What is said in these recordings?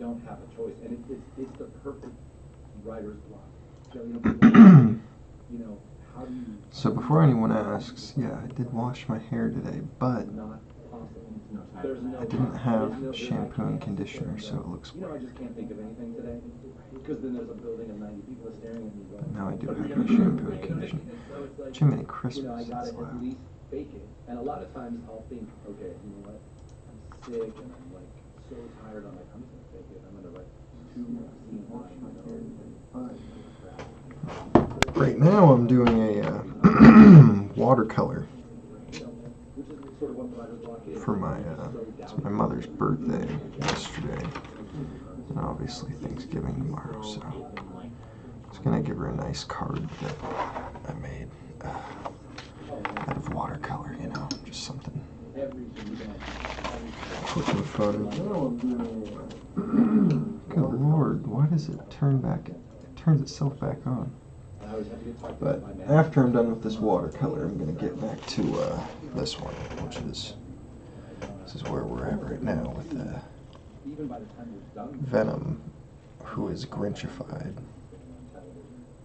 don't have a choice, and it's the perfect writer's block. So, how do you? So before anyone asks, yeah, I did wash my hair today, but I didn't have shampoo and conditioner, so it looks weird. I just can't think of anything today, because then there's a building of 90 people staring at me. But now I do have my shampoo and conditioner. Jiminy Christmas, I gotta that's loud. at least fake it. And a lot of times I'll think, okay, you know what? I'm sick and I'm like so tired. I'm like, I'm just gonna fake it. I'm gonna write 2 scenes. Right now I'm doing a watercolor for my mother's birthday yesterday, and obviously Thanksgiving tomorrow, so I was gonna give her a nice card that I made out of watercolor, just something quick and fun. Good Lord, why does it turn back? It turns itself back on. But after I'm done with this watercolor, I'm gonna get back to this one, which is where we're at right now with Venom, who is Grinchified.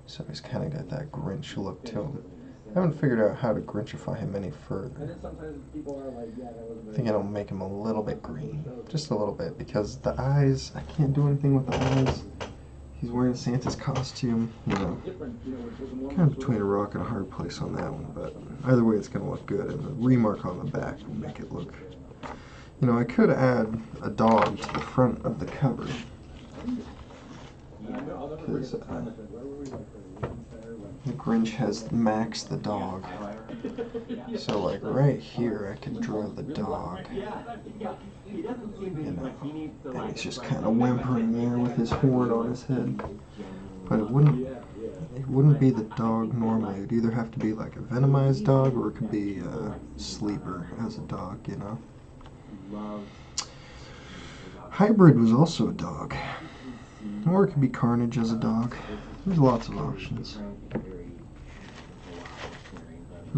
So he's kind of got that Grinch look to him. I haven't figured out how to Grinchify him any further. I think I'll make him a little bit green, just a little bit, because the eyes, I can't do anything with the eyes. He's wearing Santa's costume, kind of between a rock and a hard place on that one, but either way it's going to look good, and the remark on the back will make it look, I could add a dog to the front of the cover, because the Grinch has Max the dog, so like right here I could draw the dog, and he's just kind of whimpering there with his horn on his head, but it wouldn't be the dog normally. It'd either have to be like a venomized dog, or it could be a sleeper as a dog, Hybrid was also a dog, or it could be Carnage as a dog. There's lots of options.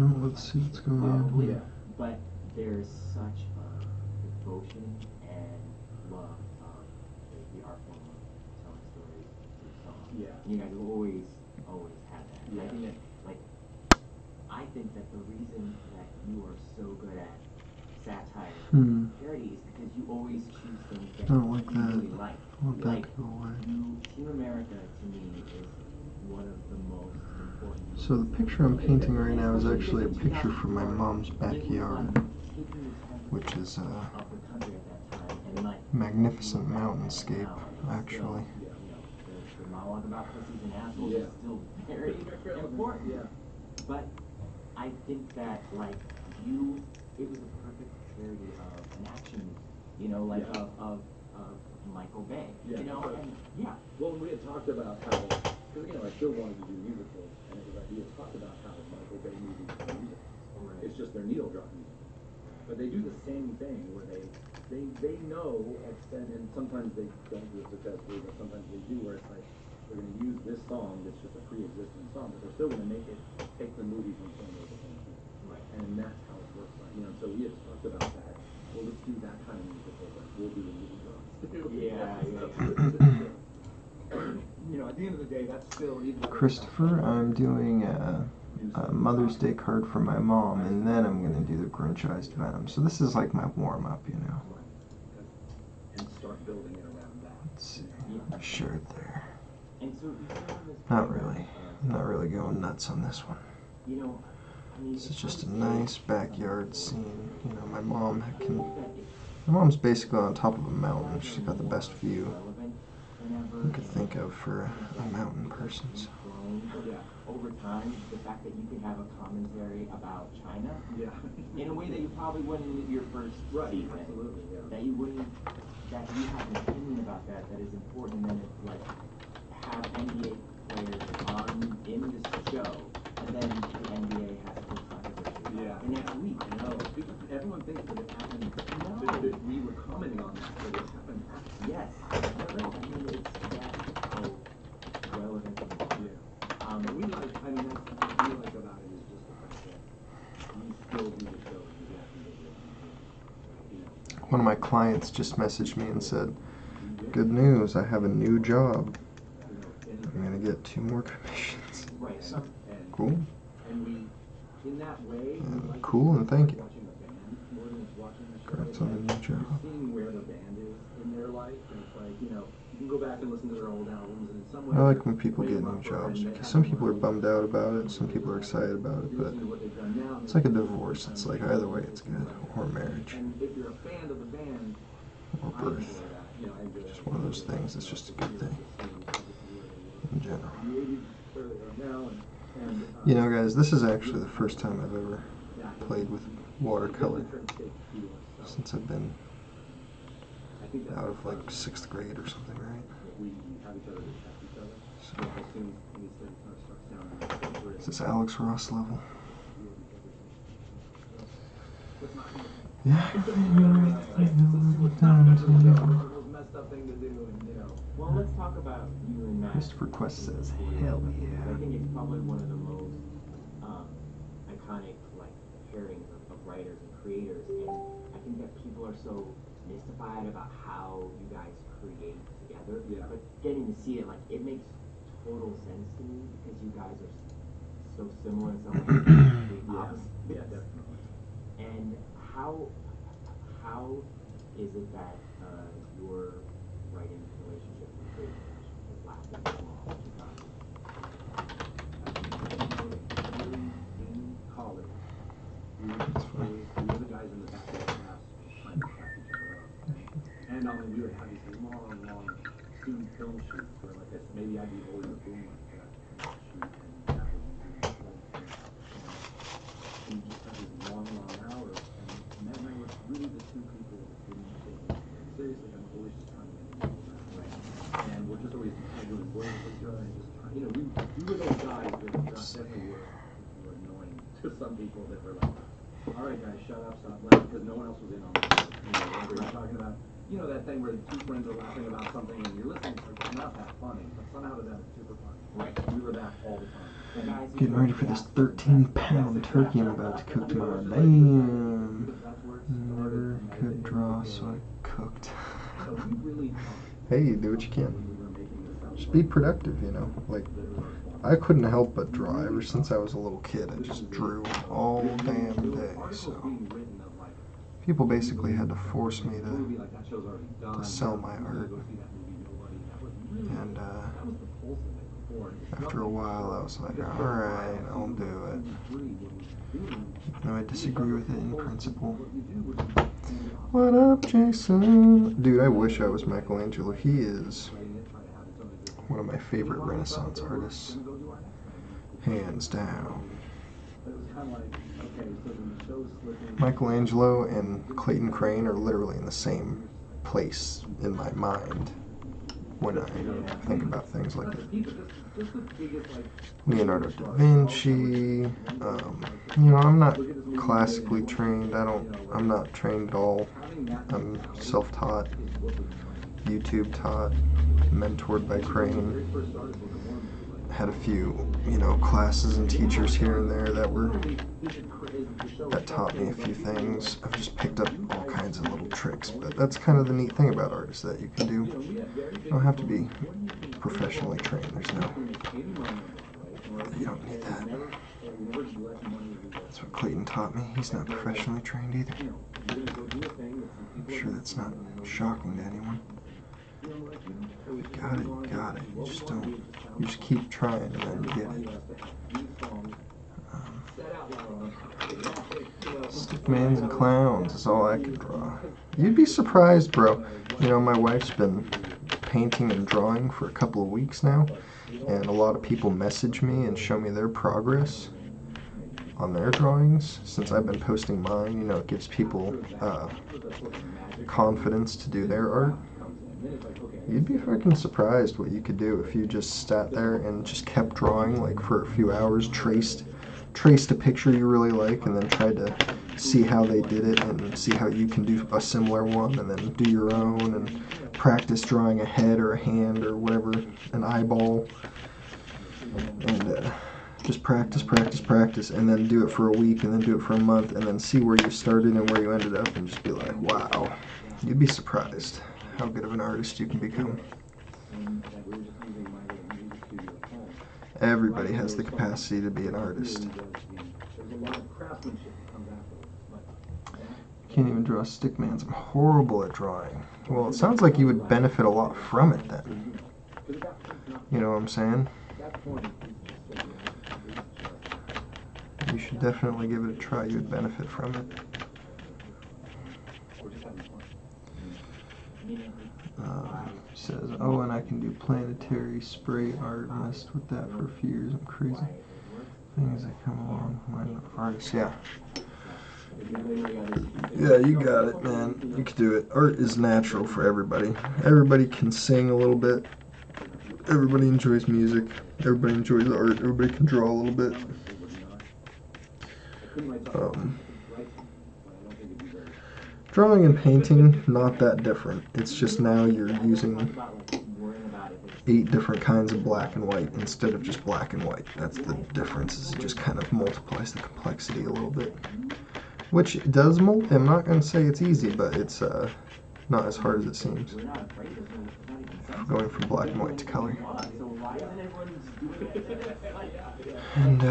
Oh, let's see what's going on here. But there's such devotion and love the art form of telling stories through song. Yeah. You guys have always had that. Yeah. I think that the reason that you are so good at satire and parody is because you always choose things that I don't like you that. really like. I want that to go away. Team America to me is one of the most important. So the picture I'm painting right now is actually a picture from my mom's backyard, which is a magnificent mountainscape, actually. The monologue about pussies and assholes is still very important. But I think that, it was a perfect parody of an action movie, of Michael Bay, Well, we had talked about how, because, I still wanted to do musicals, and we had talked about how Michael Bay movies are musicals. Right. It's just their needle drop music. But they do the same thing, where they know, and sometimes they don't do it successfully, but sometimes they do, where it's like, we're going to use this song that's just a pre-existing song, but they're still going to take the movies and film it the same thing. Right. And that's how it works. So we had talked about that. Well, let's do that kind of musical, but we'll do the needle drops. At the end of the day, that's still even. Christopher, I'm doing a Mother's Day card for my mom, and then I'm going to do the Grinchized Venom. So this is like my warm-up, And start building it around that. Let's see. Share it there. Not really going nuts on this one. This is just a nice backyard scene. My mom's basically on top of a mountain. She's got the best view you could think of for a mountain person. So. Over time, the fact that you can have a commentary about China, in a way that you probably wouldn't with your first season, that you have an opinion about that is important, and then have NBA players in this show, and then the NBA has a controversy the next week. Everyone thinks that it happened. That we were commenting on that, but it happened after. Yes. It's that how relevant it is. What we like about it is just the fact that we still do the show and we have to do it. One of my clients just messaged me and said, good news, I have a new job. I'm gonna get 2 more commissions. So, cool. And cool, and thank you. Congrats on the new job. Seeing where the band is in their life, and it's like, you know, you can go back and listen to their old albums, and in some ways, I like when people get new jobs, because some people are bummed out about it, some people are excited about it, but it's like a divorce. It's like either way it's good, or marriage, or birth. Just one of those things, it's just a good thing, in general. You know guys, this is actually the first time I've ever played with watercolor since I've been out of like 6th grade or something, right? So, is this Alex Ross level? Yeah. Well, let's talk about you and Matt. Christopher Quest says, hell yeah. I think it's probably one of the most iconic like pairings of writers and creators, and I think that people are so mystified about how you guys create together. Yeah. But getting to see it, like, it makes total sense to me because you guys are so similar in some ways. Yeah, definitely. And how is it that your writing relationship with creating has lasted so long? In college, we were the guys in the back of the class trying to crack each other up. And we would have these long student film shoots where, like I said, maybe I'd be holding a boom like that and shoot, and that would be doing the whole thing. And you just have these long hours, and Matt and I were really the 2 people that didn't take it seriously. I'm always just trying to make it right. And we're just always doing work with each other and just trying, you know, we were those guys that definitely were annoying to some people that were like, all right guys, shut up, stop laughing, because no one else was in on this. You know, whatever you're talking about. You know that thing where 2 friends are laughing about something and you're listening, it's not that funny, but somehow to them it's super funny. Right. We were that all the time. Getting ready for this 13-pound turkey I'm about to cook tomorrow. Damn. Never could draw, so I cooked. Hey, do what you can. Just be productive, you know. Like, I couldn't help but draw. Ever since I was a little kid, I just drew all damn day. So people basically had to force me to sell my art. And after a while, I was like, alright, I'll do it. No, I disagree with it in principle. What up, Jason? Dude, I wish I was Michelangelo. He is one of my favorite Renaissance artists. Hands down. Michelangelo and Clayton Crane are literally in the same place in my mind when I think about things like that. Leonardo da Vinci. You know, I'm not classically trained. I'm not trained at all. I'm self-taught, YouTube taught, mentored by Crane. Had a few, you know, classes and teachers here and there that taught me a few things. I've just picked up all kinds of little tricks, but that's kind of the neat thing about artists that you can do. You don't have to be professionally trained. You don't need that. That's what Clayton taught me. He's not professionally trained either. I'm sure that's not shocking to anyone. You got it. You just keep trying and then you get it. Stickmans and clowns is all I can draw. You'd be surprised, bro. You know, my wife's been painting and drawing for a couple of weeks now, and a lot of people message me and show me their progress on their drawings. Since I've been posting mine, you know, it gives people confidence to do their art. You'd be freaking surprised what you could do if you just sat there and just kept drawing like for a few hours, traced a picture you really like, and then tried to see how they did it and see how you can do a similar one, and then do your own and practice drawing a head or a hand or whatever, an eyeball, and just practice, and then do it for a week, and then do it for a month, and then see where you started and where you ended up, and just be like, wow. You'd be surprised how good of an artist you can become. And that we were just using my little music studio at home. Everybody has the capacity to be an artist. There's a lot of craftsmanship that comes afterwards. But Can't even draw stickmans. I'm horrible at drawing. Well, it sounds like you would benefit a lot from it then. You know what I'm saying? You should definitely give it a try. You would benefit from it. Says, oh, and I can do planetary spray art. Messed with that for a few years. I'm crazy. Things that come along. I'm artist. Yeah. Yeah, you got it, man. You can do it. Art is natural for everybody. Everybody can sing a little bit. Everybody enjoys music. Everybody enjoys art. Everybody can draw a little bit. Drawing and painting, not that different. It's just now you're using 8 different kinds of black and white instead of just black and white. That's the difference. Is it just kind of multiplies the complexity a little bit. Which does I'm not going to say it's easy, but it's not as hard as it seems. Going from black and white to color. And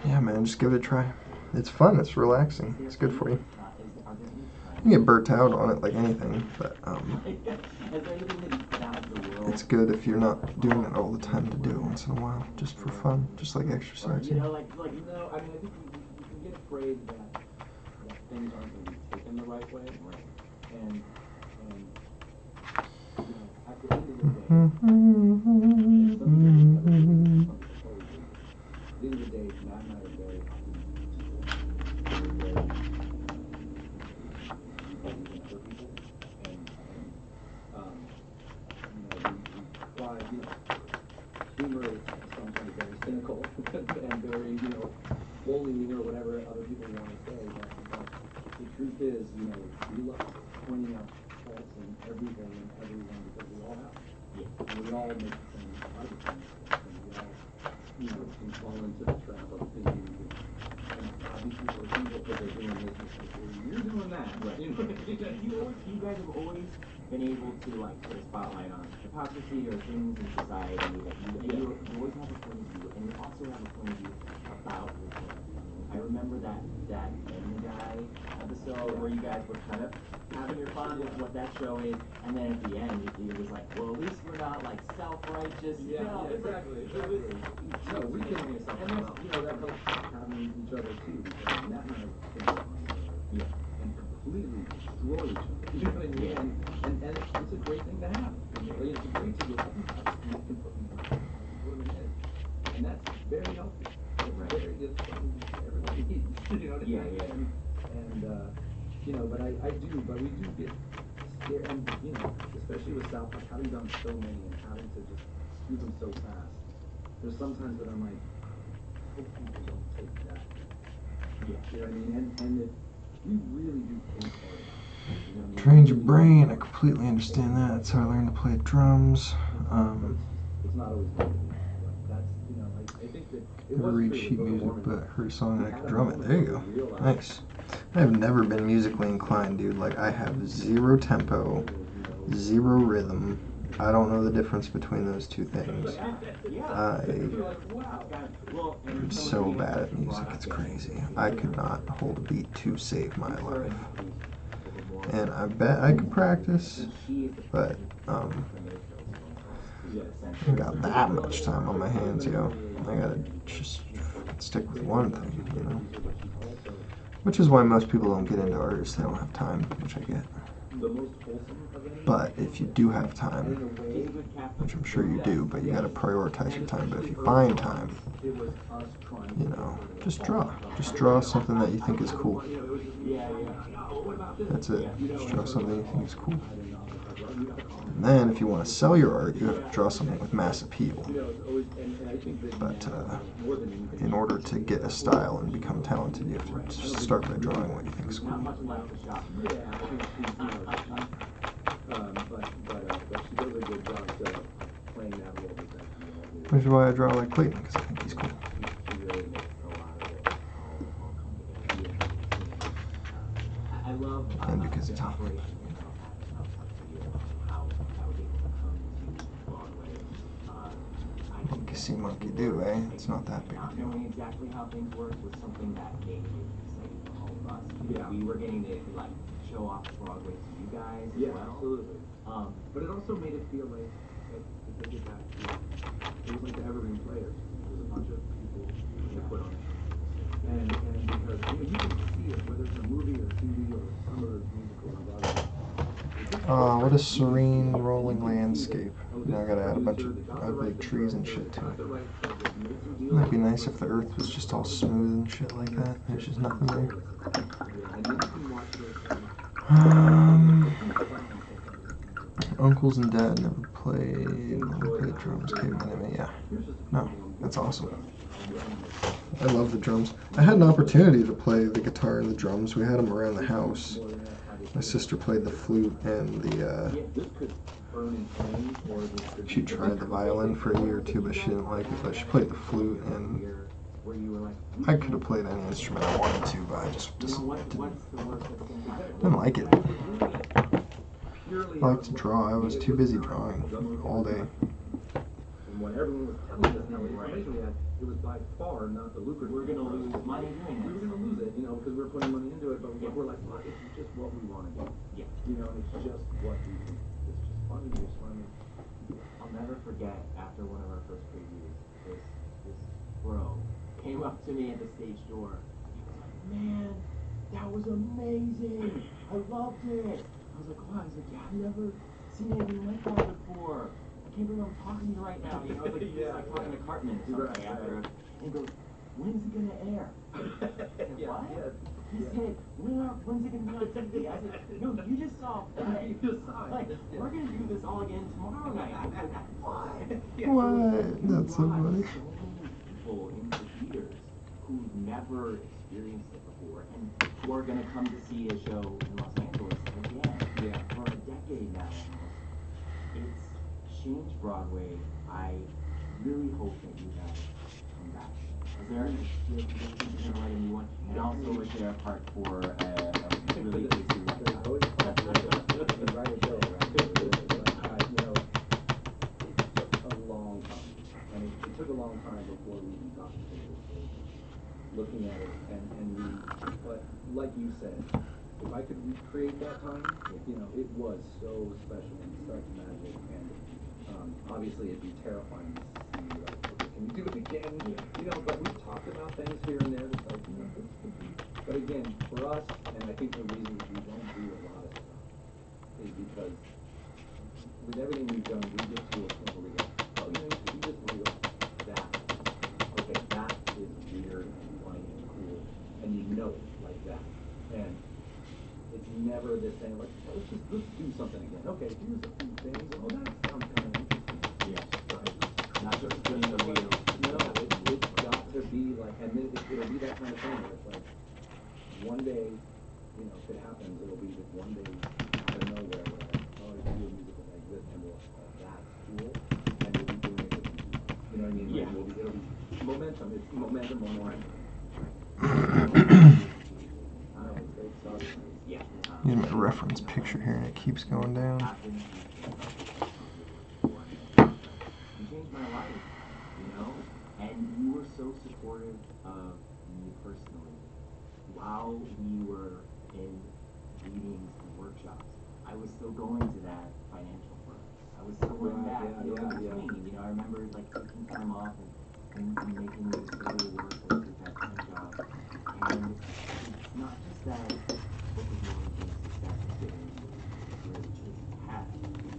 yeah, man, just give it a try. It's fun. It's relaxing. It's good for you. You get burnt out on it like anything, but it's good if you're not doing it all the time to do it once in a while, just for fun, just like exercising. You know, like no, I mean, I think you can get afraid that things aren't going to be taken the right way, and you know, at the end of the day, at the end of the day, Matt and I are very humor is sometimes very cynical and very, you know, bullying or whatever other people want to say. But the truth is, you know, we love pointing out faults in everything and everyone because we all have. Yeah. And we all make the same, a lot of the same mistakes. And we all, you know, can fall into the trap of thinking these people are evil because they're doing this mistake. You're doing that. Right. You guys have always been able to like put a spotlight on hypocrisy or things in society that you always have a point of view, and you also have a point of view about yourself. I remember that Family Guy episode where you guys were kind of having your fun with what that show is, and then at the end you was like, well, at least we're not like self-righteous. Yeah, no, exactly. No, we can, and that's, you know, that helps having each other too, because Matt and I can and completely destroy each other. You know what I mean? Yeah. And it's a great thing to have. It's great to get up and you can put me down. And that's very healthy. It's very good for everybody needs. You know what I mean? Yeah. And you know, but we do get scared, and you know, especially with South Park, having done so many and having to just do them so fast. There's sometimes that I'm like, I hope people don't take that. Yeah. You know what I mean? And if we really do think hard about it. You know, Trains your brain. I completely understand that. That's how I learned to play drums. It's not always good. That's, you know, I think that it Never read sheet music, but heard a song and I could drum it. There you go. Nice. I have never been musically inclined, dude. Like, I have 0 tempo, 0 rhythm. I don't know the difference between those two things. I'm so bad at music, it's crazy. I could not hold a beat to save my life. And I bet I could practice, but I ain't got that much time on my hands, yo. I gotta just stick with one thing, you know? Which is why most people don't get into artists, they don't have time, which I get. But if you do have time, which I'm sure you do, but you gotta prioritize your time. But if you find time, you know, just draw. Just draw something that you think is cool. That's it. Just draw something you think is cool. And then if you want to sell your art, you have to draw something with mass appeal. But in order to get a style and become talented, you have to just start by drawing what you think is cool. Which is why I draw like Clayton, because I think he's cool. And because it's hot. monkey see, monkey do, eh? It's not that big a Not deal. knowing exactly how things work was something that made it exciting for all of us. Yeah. We were getting to like show off Broadway to you guys as well. Absolutely. But it also made it feel like, to take it back, it was like the Evergreen Players. It was a bunch of people that put on it. And because you can see it, whether it's a movie or TV or some of the musical on Broadway. What a serene rolling landscape. Now I gotta add a bunch of big trees and shit to it. Might be nice if the earth was just all smooth and shit like that. There's just nothing there. Uncles and dad never played drums. Caveman, yeah. No, that's awesome. I love the drums. I had an opportunity to play the guitar and the drums. We had them around the house. My sister played the flute and she tried the violin for a year or two, but she didn't like it. But she played the flute, and I could have played any instrument I wanted to, but I just didn't like it. I like to draw. I was too busy drawing all day. When everyone was telling us how much information we had, it was by far not the lucrative. We're going to lose money doing it. We were going to lose it, because we were putting money into it, but we're like, well, it's just what we want to do. Yeah. It's just what we think. It's just fun to do. It's fun. I'll never forget, after one of our first previews, this bro came up to me at the stage door. He was like, man, that was amazing. I loved it. I was like, wow. He's like, yeah, I've never seen anything like that before. I can't believe I'm talking to you right now. It's like he was like talking to Cartman or something after. And he goes, when's it gonna air? I said, what? He said, when's it gonna be on TV? I said, no, you just saw it. Like, we're gonna do this all again tomorrow night. I was like, what? What? That's so funny. So many people in the theaters who've never experienced it before and who are gonna come to see a show in Los Angeles again for a decade now. It's changed Broadway. I really hope that you guys come back. Is there a new one? And also was there a part for a really tasty one? It took a long time before we got to looking at it but like you said, if I could recreate that time, it was so special and such magic, and obviously it'd be terrifying to see, like, can you do it again? But we've talked about things here and there that's like, this could be. But again, for us, and I think the reason we don't do a lot of stuff is because with everything we've done, we get to a point where we go, oh, you just do that. Okay, that is weird and funny and cool, and it like that. And it's never the same, like, let's do something again. Okay, here's a few things. Oh, that sounds kind of interesting. Yeah. Not just spinning the wheel. No, it's got to be like, and then it'll be that kind of thing where it's like, one day, if it happens, it'll be just one day out of nowhere where like, oh, I do a musical like this, and we're like, oh, that's cool, and we'll be doing it. You know what I mean? Yeah. Like, it'll be momentum. It's momentum. Yeah. Use my reference picture here and it keeps going down. You changed my life, and you were so supportive of me personally while we were in meetings and workshops. I was still going to that financial firm. I was still going back, in between. I remember like taking time off and making this solo work with that time job. And it's not just that Book of Mormon being success is where the church is at.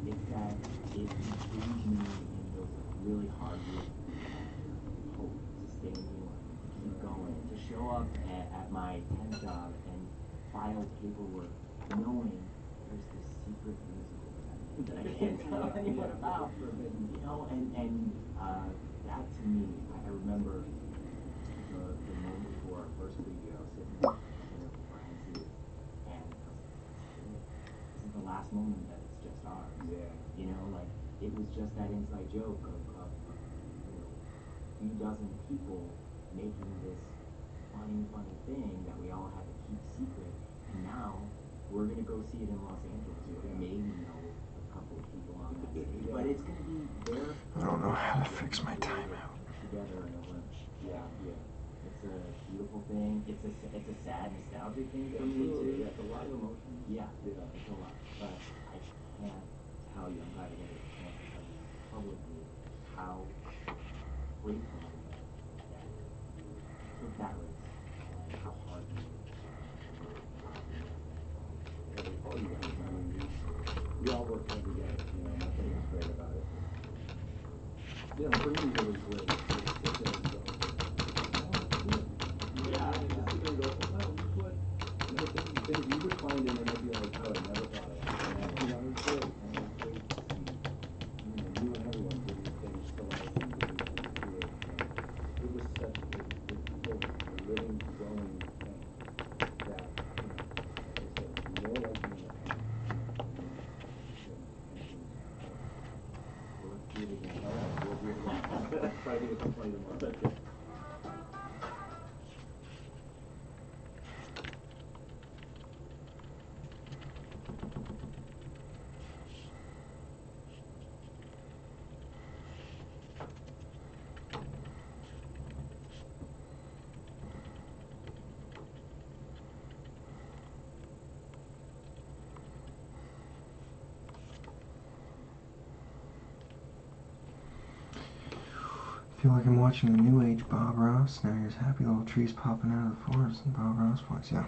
It's that it encouraged me in those really hard years of hope to stay in New York, to keep going, to show up at my temp job and file paperwork, knowing there's this secret musical that I can't tell anyone about. And that to me, I remember the moment before our first preview, I was sitting there with Brian Sears, and I was like, this is the last moment that it's just ours. Yeah. It was just that inside joke of few dozen people making this funny thing that we all had to keep secret, and now we're gonna go see it in Los Angeles. Maybe know a couple of people on that stage, but it's gonna be there. I don't know how to fix my timeout. thing. It's a sad nostalgic thing for me too. Yeah, it's a lot of emotion. Yeah, it's a lot. But I can't tell you. I'm glad I get a chance to tell you publicly how grateful I am that you took that risk and how hard you worked. All you guys, I mean, we all work hard together. You know, and that's what's great about it. You know, for me, it was great. Just sit there and go, yeah, and just sit there and go, well, you put, you know, things you would find in it, I'd be like, oh, I never thought of that. And, you know, it's great. And it's great to see, you know, you and everyone bringing things to life and bringing things to it. And it was such a living, growing thing that, you know, like I said, more like being a parent. Well, let's do it again. All right, we'll do it again. Try to get some funny tomorrow. I feel like I'm watching a new age Bob Ross. Now there's happy little trees popping out of the forest in Bob Ross voice. Yeah.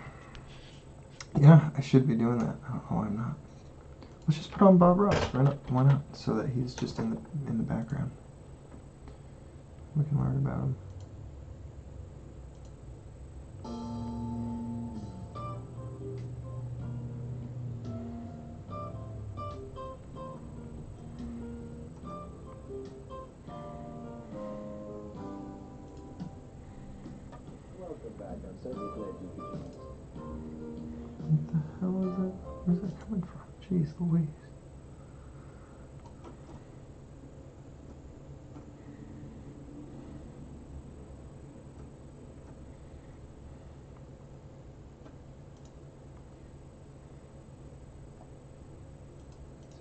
Yeah, I should be doing that. I don't know why I'm not. Let's just put on Bob Ross. Why not? So that he's just in the background. We can learn about him. Welcome back. I'm certainly glad you could join us. What the hell is that? Where's that coming from? Jeez Louise.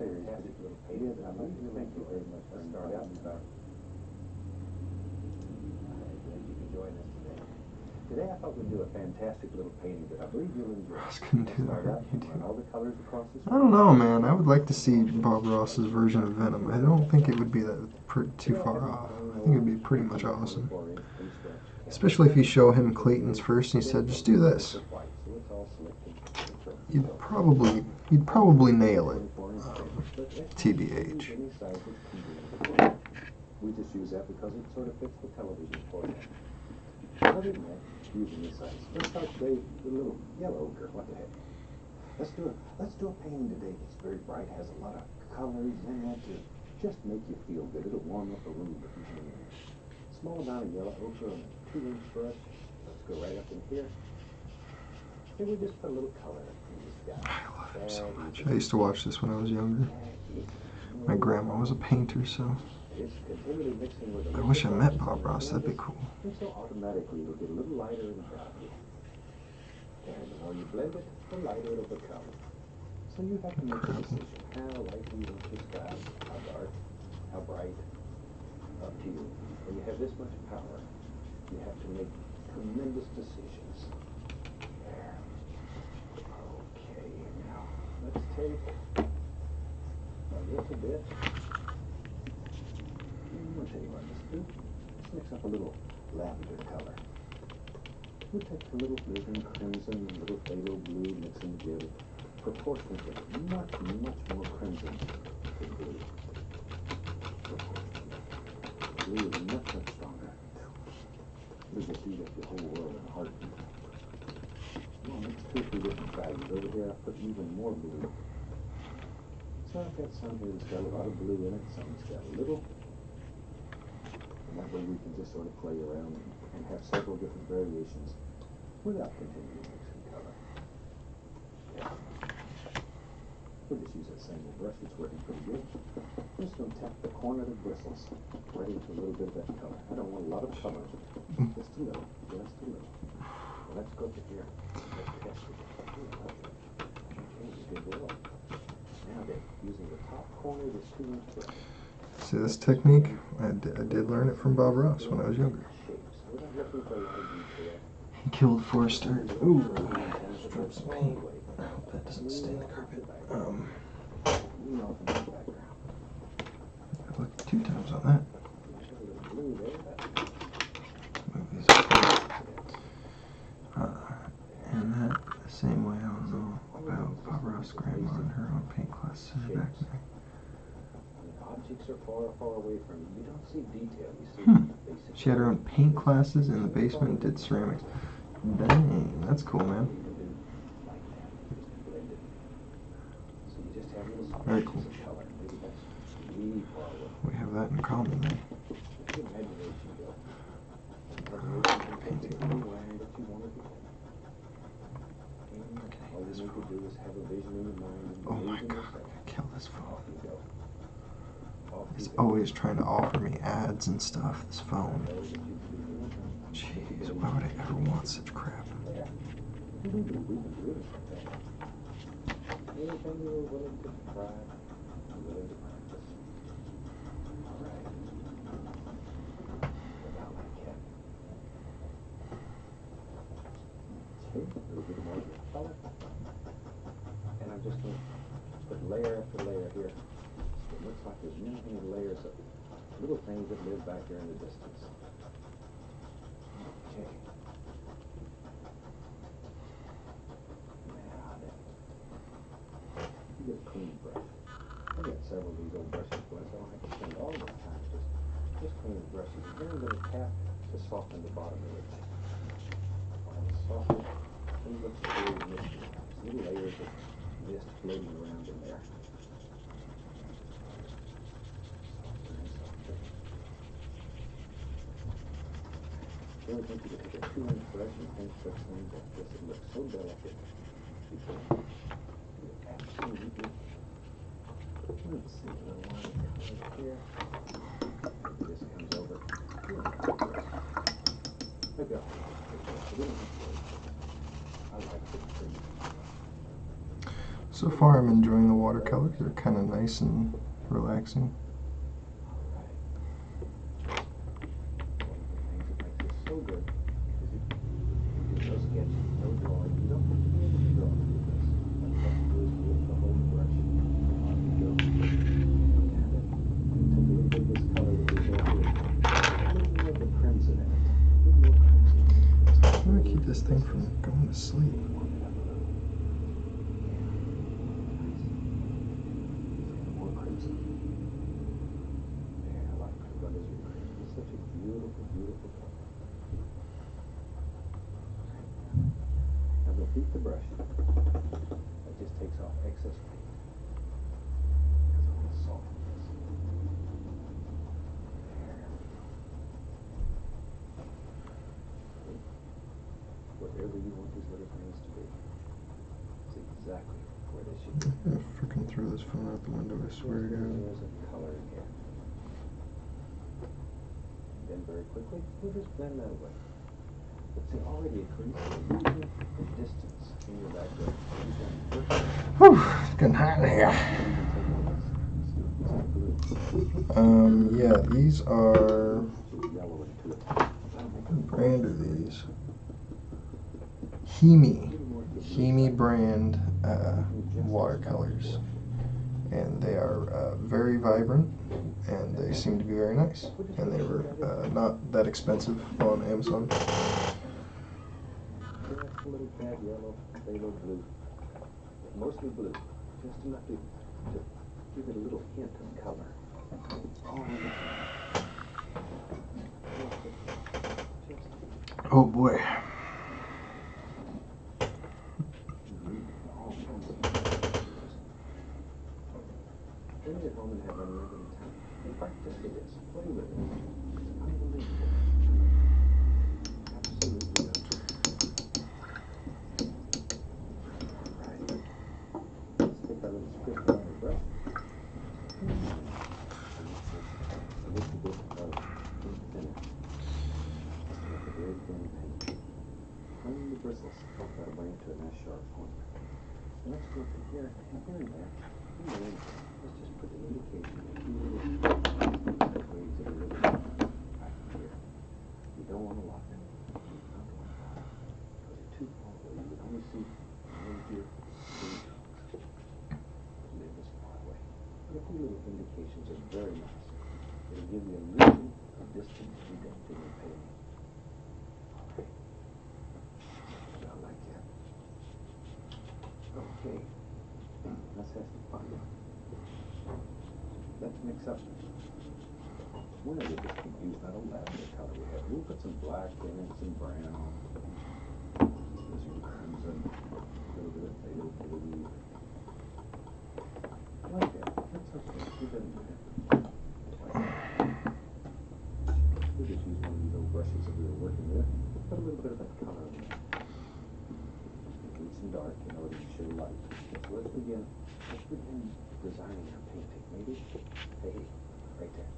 Fantastic little painting. Thank you very much. Let's start out with that. Glad you could join us today. Today I thought we'd do a fantastic little painting that I believe you'll enjoy. Ross couldn't do Start that. out and all the colors across the I don't know, man. I would like to see Bob Ross's version of Venom. I don't think it would be that too far off. I think it would be pretty much awesome. Especially if you show him Clayton's first and he said, just do this. You'd probably nail it. TBH. We just use that because it sort of fits the television format. Other than that, using this size. Let's start today with a little yellow ochre. What the heck? Let's do a painting today that's very bright, has a lot of colors in it to just make you feel good. It'll warm up a room if you hang in it. Small amount of yellow ochre on a 2-inch brush. Let's go right up in here. And we just put a little color in the sky. I love him so much. I used to watch this when I was younger. My grandma was a painter, so I wish I met Bob Ross. That'd be cool. And so automatically it'll get a little lighter in the dark. And the more you blend it, the lighter it'll become. So you have to make a decision. How light do you want your sky? How dark? How bright? Up to you. When you have this much power, you have to make tremendous decisions. There. Okay, now let's take a little bit. I'll tell you what, let's mix up a little lavender color. We'll take a little living crimson and a little phthalo blue, mix them together. Proportionately, much more crimson than blue. Proportionately. Blue is much stronger. We'll just use up the whole world in a heartbeat. Well, mix 2 or 3 different values. Over here I put even more blue. So I've got some here that's got a lot of blue in it, some that's got a little. And that way we can just sort of play around and have several different variations without continuing mixing color. Yeah. We'll just use that same old brush that's working pretty good. I'm just going to tap the corner of the bristles right into a little bit of that color. I don't want a lot of color. Just a little. Just a little. Well, let's go to here. Let's test it. Okay, we did well. Now then, using the top corner of this 2-inch brush. See this technique? I did learn it from Bob Ross when I was younger. Shapes. We're not looking for a lot of detail. He killed Forrester. Ooh, from some paint. I hope that doesn't stain the carpet. I looked 2 times on that. Move these up. And that the same way I don't know about Barbara's grandma and her own paint class in the back there. Objects are far, far away from you. You don't see detail. You see She had her own paint classes in the basement and did ceramics. Dang, that's cool, man. Very cool. We have that in common then. Painting. Oh my god, I could kill this phone. It's always trying to offer me ads and stuff, this phone. Jeez, why would I ever want such crap? And I'm just going to put layer after layer here. It looks like there's many, many layers of little things that live back there in the distance. Okay. Now then. You get a clean brush. I've got several of these old brushes, but I don't have to spend all my time just cleaning brushes. A very little tap to soften the bottom of it. And soften it. And it looks very misty. Little layers of mist floating around in there. I really think you could take a 2-inch brush and finish such things like this. It looks so delicate. Absolutely. Let's see, a little line of color here. Maybe this comes over. Maybe I'll I like it. So far I'm enjoying the watercolors. They're kind of nice and relaxing. So good. No sketching, no drawing. You don't have to be able to draw with this. All you have to do is lift the whole brush. On you go. Take a little bit of this color that we got here. A little more of the crimson in it. A little more crimson. I'm gonna keep this thing from going to sleep. More crimson. Yeah, I like brothers with crimson. It's such a beautiful, beautiful color. Now repeat the brush. That just takes off excess paint. Because I want to soften this. There. Wherever you want these little things to be. It's exactly where they should be. I'm gonna frickin' throw this phone out the window, I swear to God. There's a color in here. Then very quickly, we'll just blend that away. But see, already it creates the distance in your background. Whew, it's getting hot in here. Yeah, these are. What brand are these? Hemi brand watercolors. And they are very vibrant, and they seem to be very nice. And they were not that expensive on Amazon. A little tad yellow, phthalo blue. Mostly blue. Just enough to give it a little hint of color. Oh boy. Bring it home and have unlimited time. In fact, just do this. Play with it. It's unbelievable. Absolutely unbelievable. Right. Let's take our little script on the brush. A little bit of ink thinner. Like a very thin paint. Clean the bristles. That'll bring it to a nice sharp point. And let's go from here and here and there. Let's just put an indication of a few little waves of a little right here. You don't want to lock it. You don't want to lock it. indications are very nice. It'll give you a illusion of distance and depth in your painting. I like that. Okay. Let's have some fun now. Let's mix up. We're going to get this confused. That old lavender color we have. We'll put some black in it, some brown, some crimson, a little bit of pale blue. I like that. That's okay. We're going to do that. We'll just use one of these old brushes that we were working with. We'll put a little bit of that color in there. Need some dark in order to show light. So let's begin designing our painting. Maybe, hey, right there.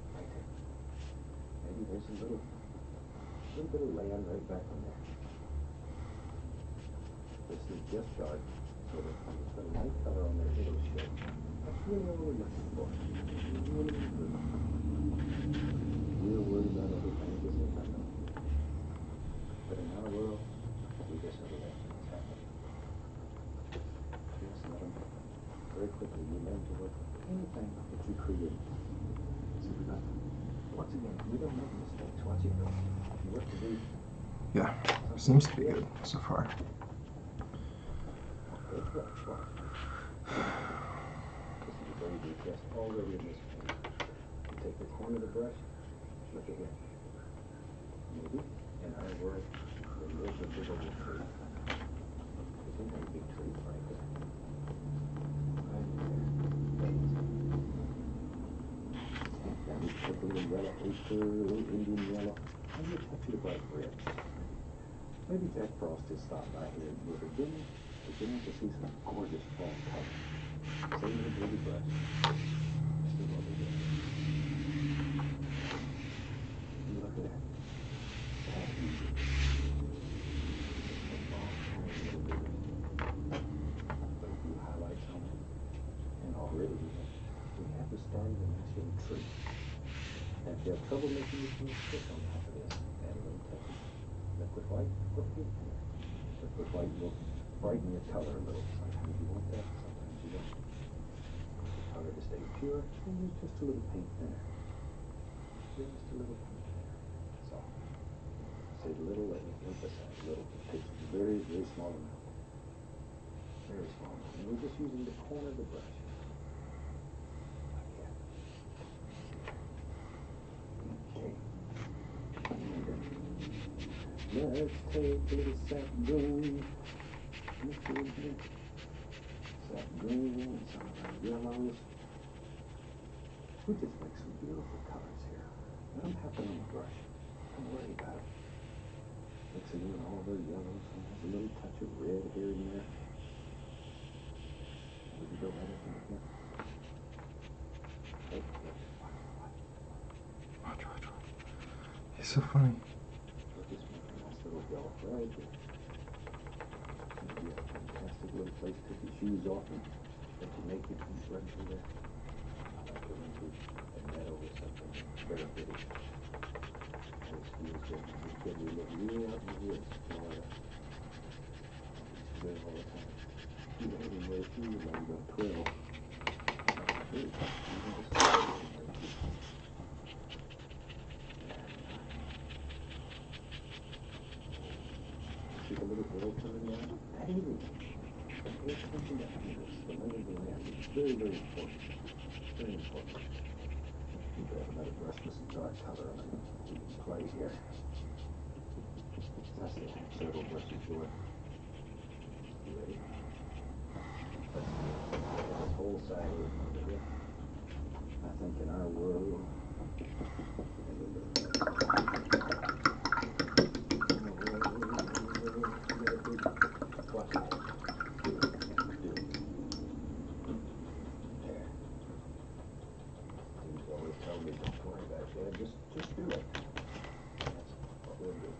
Maybe there's a little bit of land right back in there. This is just dark, so that when you put a light color on there, it'll show. That's really all we're looking for. We're worried about everything just in front of us. But in our world, we just have to let things happen. Just let them happen. Very quickly, you learn to work with anything that you create. Once again, we don't make mistakes. Watch it go. You work to do. Yeah, seems to be good so far. Okay, watch. This is a baby just already in this paint. You take the corner of the brush, look at here. Maybe in our world, there lives a big old tree. Isn't that a big tree right there? Right there. Now we take a little yellow ochre, a little Indian yellow, and you touch it about red. Maybe Jack Frost has stopped by here and we're beginning to see some gorgeous fall colors. Same with baby brush. This is what we do. Look at that. That's easy. Put a few highlights on it. And already we have the start of a nice little tree. And if you have trouble making this little stick on top of this, add a little touch of liquid white or pink in there. Liquid white will brighten your color a little. Sometimes you want that, sometimes you don't. The color to stay pure, and use just a little paint thinner. Just a little paint thinner. So, say little, let me emphasize little. It takes a very, very small amount. Very small amount. And we're just using the corner of the brush. Like that. Okay. Let's take a little sap green. Sap green, some of our yellows. We just make some beautiful colors here. Let them happen on the brush. Don't worry about it. Mixing in all of our yellows, sometimes a little touch of red here and there. And we can go right up in here. Hey, watch. He's so funny. We'll just make a nice little gulf right there. Maybe a fantastic little place to take your shoes off and let you make your feet run through there. I like to run through a meadow or something barefooted. Always feels good. As a kid, we lived way out in the woods, Florida. We used to go all the time. You had to wear shoes like you were 12. Really tough. Even just see the little hill coming down? That ain't it. Pay attention to angles. The lay of the land is very, very important. Very important. We'll grab another brush with some dark color on it. We can play here. As I say, I have several brushes going. You ready? Let's get this whole side over here. I think in our world, watch it. Do it. There. Dudes always tell me, don't worry about it, Dad. Just do it. That's what we'll do.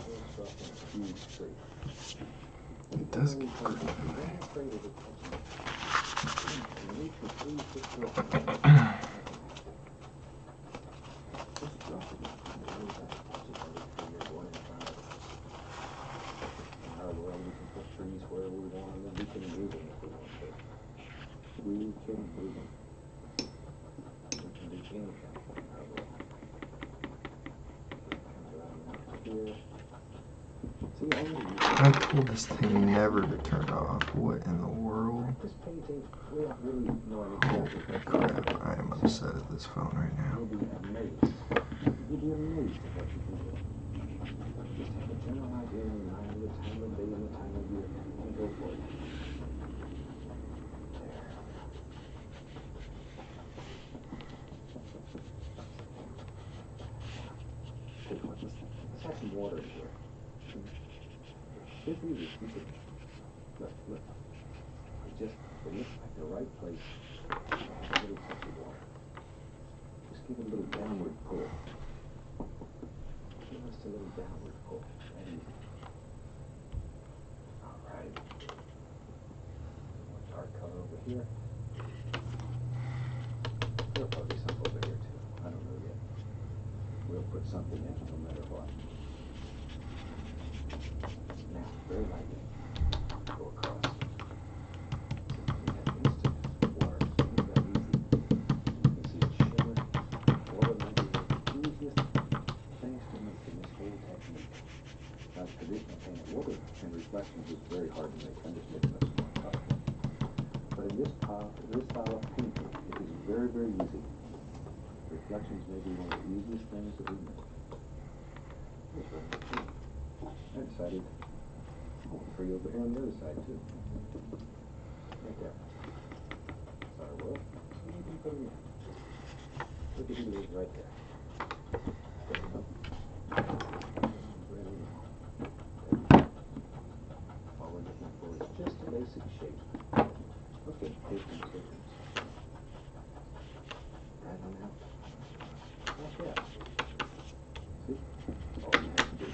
We'll start from a huge tree. It does get Don't be afraid of the touching. And reach your trees just drop it. Just drop it. Don't worry about it. Touch it every tree you're going in front of. In our world, we can put trees wherever we want, and then we can move them if we want to. We shade of blue one. We can do anything. I told this thing never to turn off. What in the world? Holy crap, I am upset at this phone right now. You'll be amazed. You'll be amazed at what you can do. Just have a general idea in your mind of the time of day and the time of year, and go for it. There. Let's have some water in here. Should be easy. Look. It looks like the right place. A little touch of water. Just give it a little downward pull. Give us a little downward pull. That easy. All right. More dark color over here. There'll probably be some over here too. I don't know yet. We'll put something in no matter what. Now, very lightly. Go across. We have instant water. Isn't that easy? You can see it shimmer. Water might be the easiest things to make in this whole technique. Now, traditional painting, water and reflections is very hard to make. I'm just making up some more color. But in this style of painting, it is very, very easy. Reflections may be one of the easiest things that we make. I decided for you over here on the other side too. Right there. Sorry, well, you can put them in. Look at it right there. Good enough. All we're looking for is just a basic shape. Okay, take them, take them. Add them out. Like that. See? All you have to do.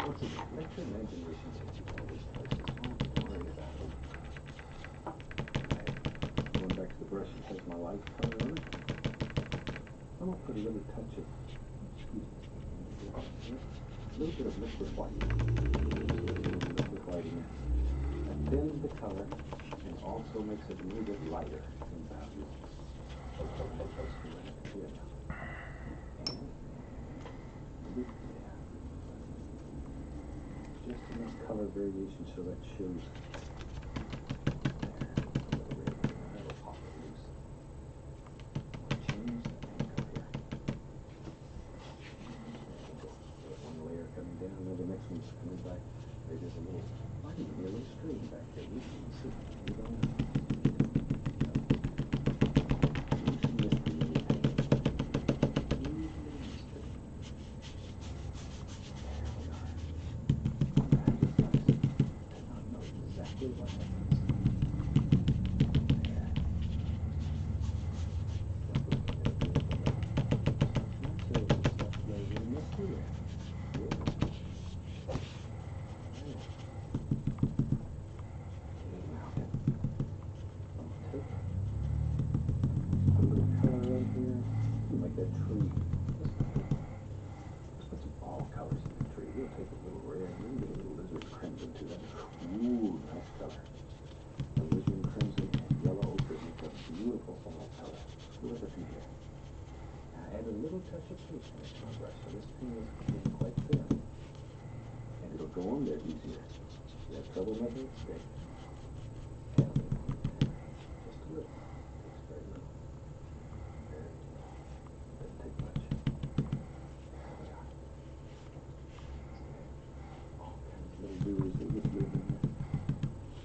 Once again, let your imagination take you all these places. Don't worry about it. Right. Going back to the brush that has my light color on it. I'm going to put a little touch of, a little bit of liquid white. Liquid white in there. That thins the color and also makes it a little bit lighter in value. Just enough color variation so that shows. That'll pop it loose. Change the angle here. One layer coming down, now the next one's coming back. There's just a little, might even be a little stream back there. You can see. You don't know. Touch of paint into my brush, so this paint is quite thin, and it'll go on there easier. You have trouble making it stick. Just a little. Just very little. Very little. Doesn't take much. All kinds of little doers that just live in there.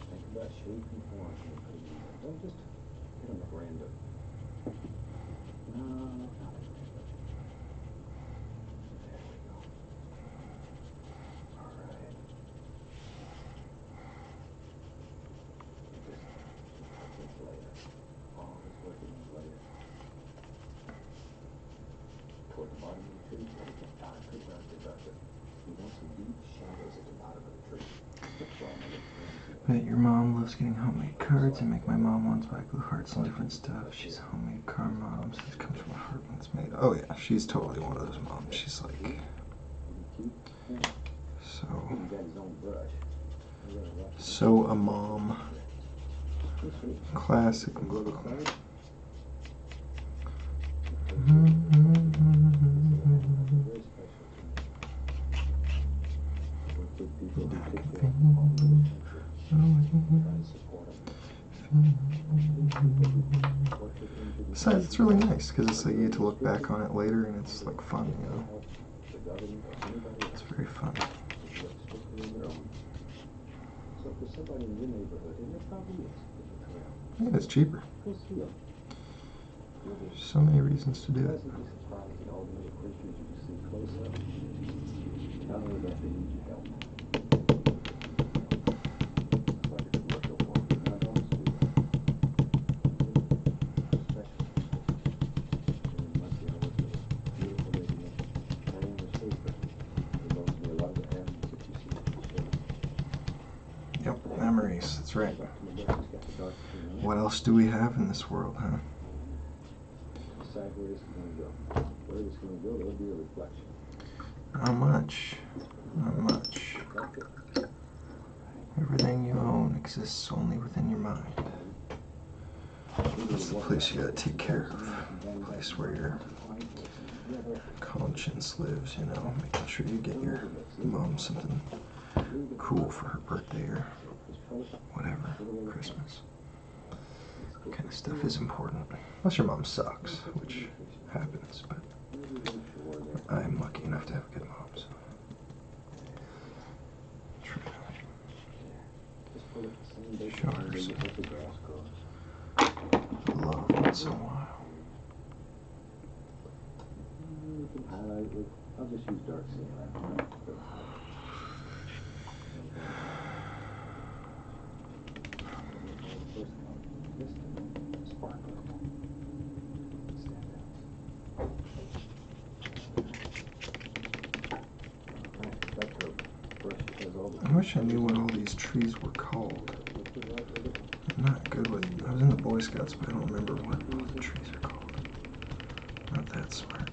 Think about shape and form when you put it in there. Don't just hit them at random. No, not at random. Toward the bottom of the tree, let it get darker, darker, darker. You want some deep shadows at the bottom of the tree. Bet your mom loves getting homemade cards. I make my mom ones by glue hearts and different stuff. She's a homemade card mom. This comes from a heart when it's made. Oh yeah, she's totally one of those moms. She's like so a mom. Classic mom. Besides, it's really nice because it's like you get to look back on it later and it's like fun, you know. It's very fun. Yeah, it's cheaper. So many reasons to do it. Yep, memories, that's right. What else do we have in this world, huh? Not much. Not much. Everything you own exists only within your mind. That's the place you gotta take care of. The place where your conscience lives, you know, making sure you get your mom something cool for her birthday or whatever, Christmas. That kind of stuff is important. Unless your mom sucks, which happens, but I'm lucky enough to have a good mom, so. Show her some love once in a while. I'll just use dark sand. I wish I knew what all these trees were called. I'm not good with. I was in the Boy Scouts, but I don't remember what all the trees are called. Not that smart.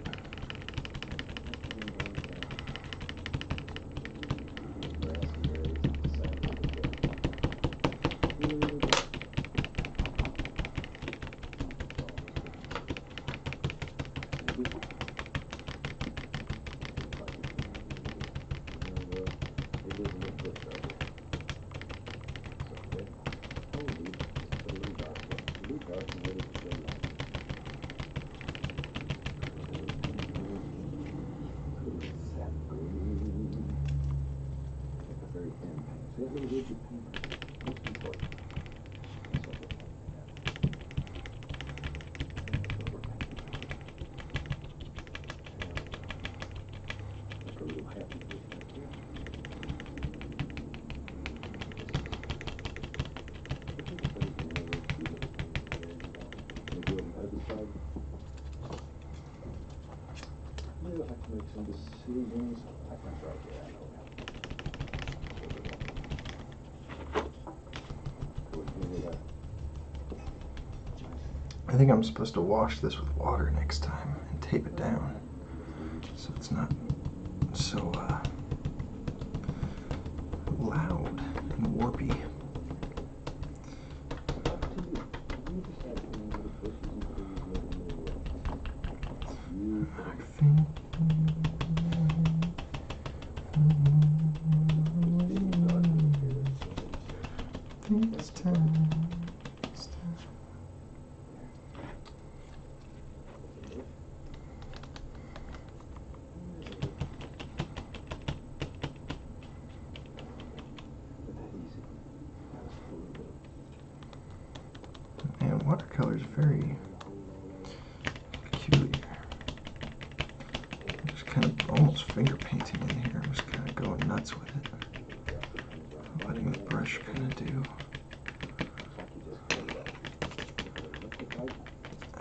I think I'm supposed to wash this with water next time and tape it down so it's not so loud and warpy. I think it's time. And watercolor is very peculiar. I'm just kind of almost finger painting in here. I'm just kind of going nuts with it. Letting the brush kind of do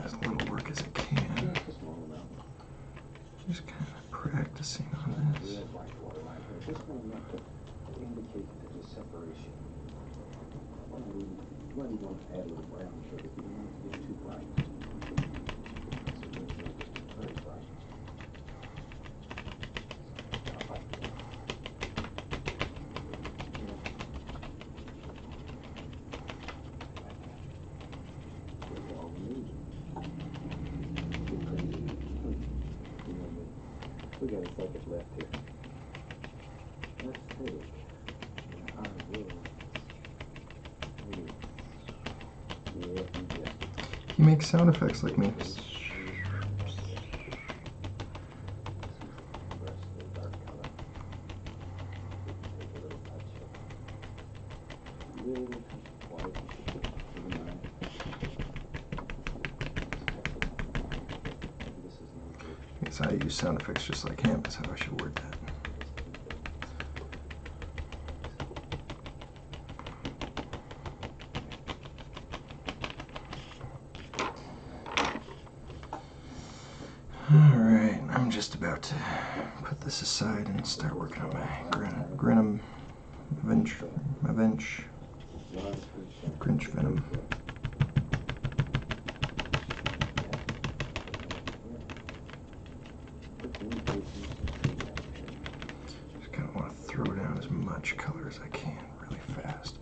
as little work as it can. Just kind of practicing on this. We got a second left here. Let's take our wheels. Yeah, you guessed it. He makes sound effects like me. Brush the dark color. Take a little touch of white. This is no good. Because I use sound effects just like him, is how I should word that. Alright, I'm just about to put this aside and start working on my Grinch Venom. Just kind of want to throw down as much color as I can really fast.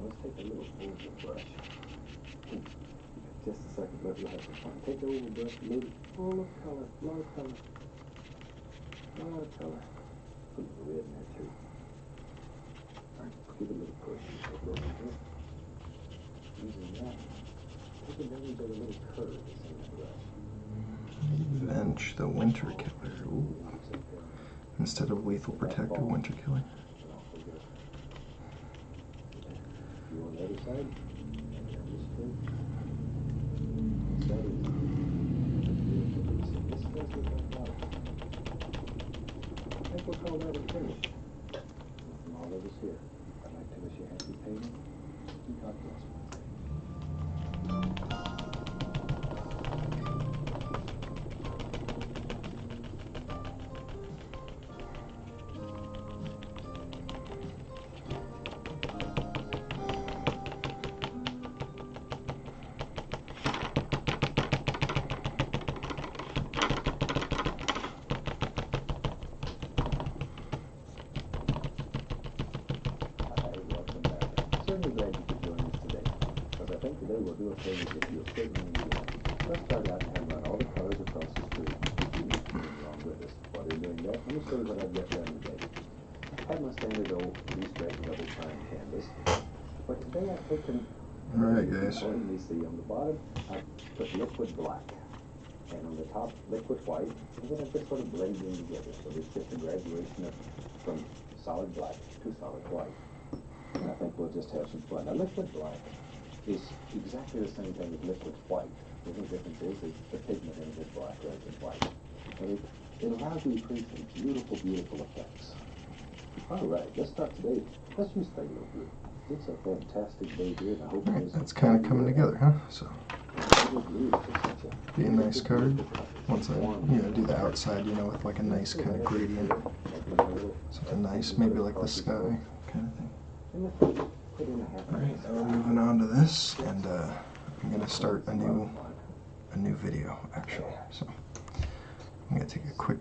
Let's take a little oval brush. Just a second, we'll have some fun. Take the oval brush, little full of color, a lot of color. A lot of color. Put a little red in there too. Alright, give it a little push. Take it over here. Using that. Take it down with a little curve that's in the brush. Venge the Winter Killer. Ooh. Instead of Lethal Protector, Winter Killer. You on the other side? I think we'll call that a finish. From all of us here, I'd like to wish you happy painting and God bless. Certainly glad you could join us today, because I think today we'll do a favor that you'll certainly enjoy. Let's start out and run all the colors across the screen. Along with us. While you're doing that, let me show you what I've got done today. I have my standard old three-stretch double-pine canvas, but today I've taken, Alright guys. you see on the bottom, I put liquid black, and on the top, liquid white, and then it just sort of blends in together. So it's just a graduation from solid black to solid white. And I think we'll just have some fun. Now, liquid black is exactly the same thing as liquid white. The only difference is the pigment in it is black rather than white. And it allows you to create some beautiful, beautiful effects. All right, let's start today. Let's use phthalo blue. It's a fantastic day here, and I hope it is. That's kind of coming together, huh? So, be a nice card. Once I, do the outside, with like a nice kind of gradient. Something nice, maybe like the sky kind of thing. Alright, now we're moving on to this, and I'm going to start a new video, actually. So, I'm going to take a quick